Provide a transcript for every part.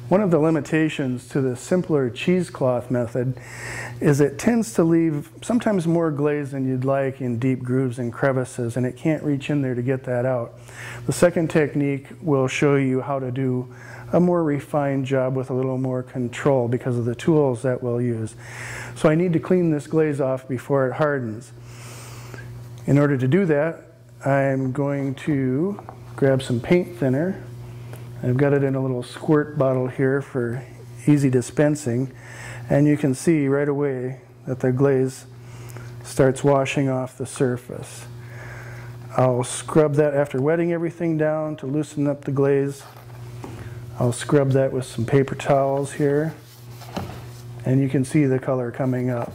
One of the limitations to the simpler cheesecloth method is it tends to leave sometimes more glaze than you'd like in deep grooves and crevices, and it can't reach in there to get that out. The second technique will show you how to do a more refined job with a little more control because of the tools that we'll use. So I need to clean this glaze off before it hardens. In order to do that, I'm going to grab some paint thinner. I've got it in a little squirt bottle here for easy dispensing, and you can see right away that the glaze starts washing off the surface. I'll scrub that after wetting everything down to loosen up the glaze. I'll scrub that with some paper towels here, and you can see the color coming up.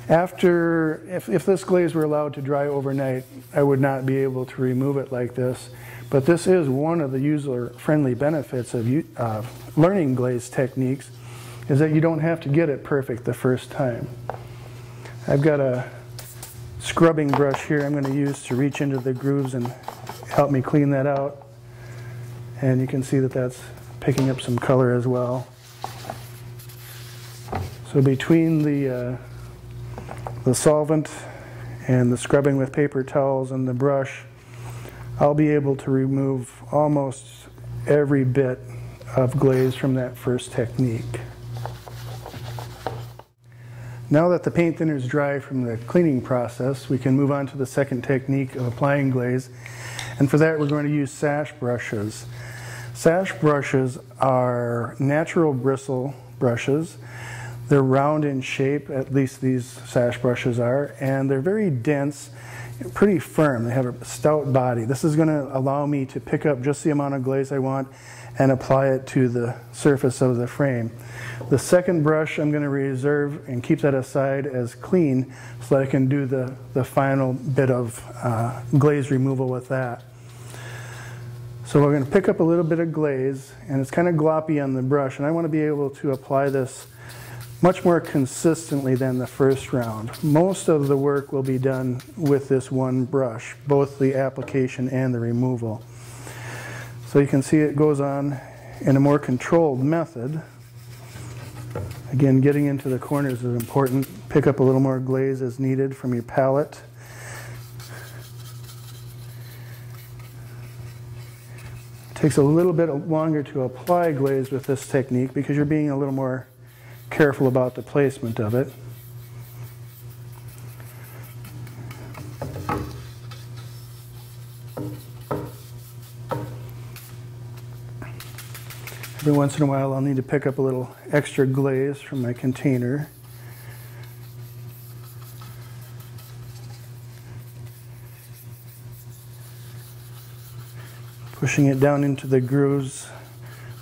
If this glaze were allowed to dry overnight, I would not be able to remove it like this. But this is one of the user-friendly benefits of learning glaze techniques, is that you don't have to get it perfect the first time. I've got a scrubbing brush here I'm going to use to reach into the grooves and help me clean that out. And you can see that that's picking up some color as well. So between the solvent and the scrubbing with paper towels and the brush, I'll be able to remove almost every bit of glaze from that first technique. Now that the paint thinner is dry from the cleaning process, we can move on to the second technique of applying glaze. And for that, we're going to use sash brushes. Sash brushes are natural bristle brushes. They're round in shape, at least these sash brushes are, and they're very dense, pretty firm. They have a stout body. This is going to allow me to pick up just the amount of glaze I want and apply it to the surface of the frame. The second brush I'm going to reserve and keep that aside as clean so that I can do the final bit of glaze removal with that. So we're going to pick up a little bit of glaze, and it's kind of gloppy on the brush, and I want to be able to apply this much more consistently than the first round. Most of the work will be done with this one brush, both the application and the removal. So you can see it goes on in a more controlled method. Again, getting into the corners is important. Pick up a little more glaze as needed from your palette. It takes a little bit longer to apply glaze with this technique because you're being a little more careful about the placement of it. Every once in a while I'll need to pick up a little extra glaze from my container. Pushing it down into the grooves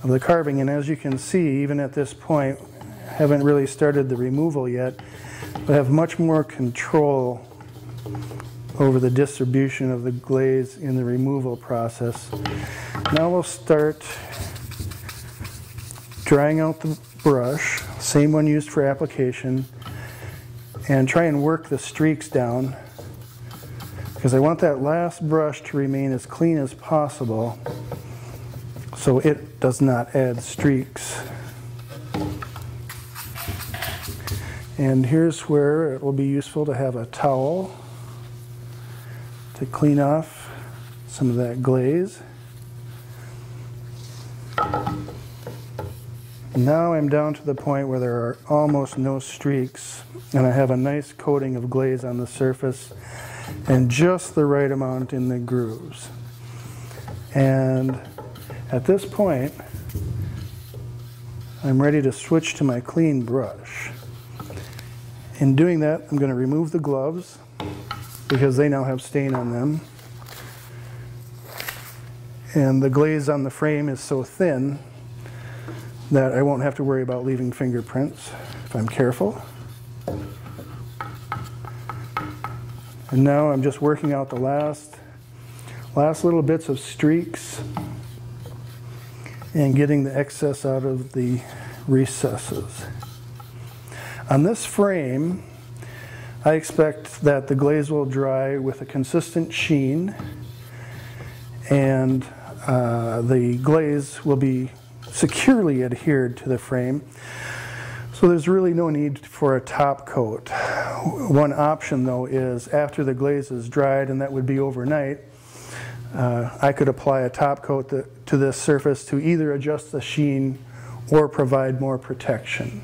of the carving, and as you can see, even at this point, haven't really started the removal yet, but have much more control over the distribution of the glaze in the removal process. Now we'll start drying out the brush, same one used for application, and try and work the streaks down because I want that last brush to remain as clean as possible so it does not add streaks. And here's where it will be useful to have a towel to clean off some of that glaze. Now I'm down to the point where there are almost no streaks, and I have a nice coating of glaze on the surface and just the right amount in the grooves. And at this point, I'm ready to switch to my clean brush. In doing that, I'm going to remove the gloves because they now have stain on them. And the glaze on the frame is so thin that I won't have to worry about leaving fingerprints if I'm careful. And now I'm just working out the last little bits of streaks and getting the excess out of the recesses. On this frame, I expect that the glaze will dry with a consistent sheen, and the glaze will be securely adhered to the frame. So there's really no need for a top coat. One option though is after the glaze is dried, and that would be overnight, I could apply a top coat to this surface to either adjust the sheen or provide more protection.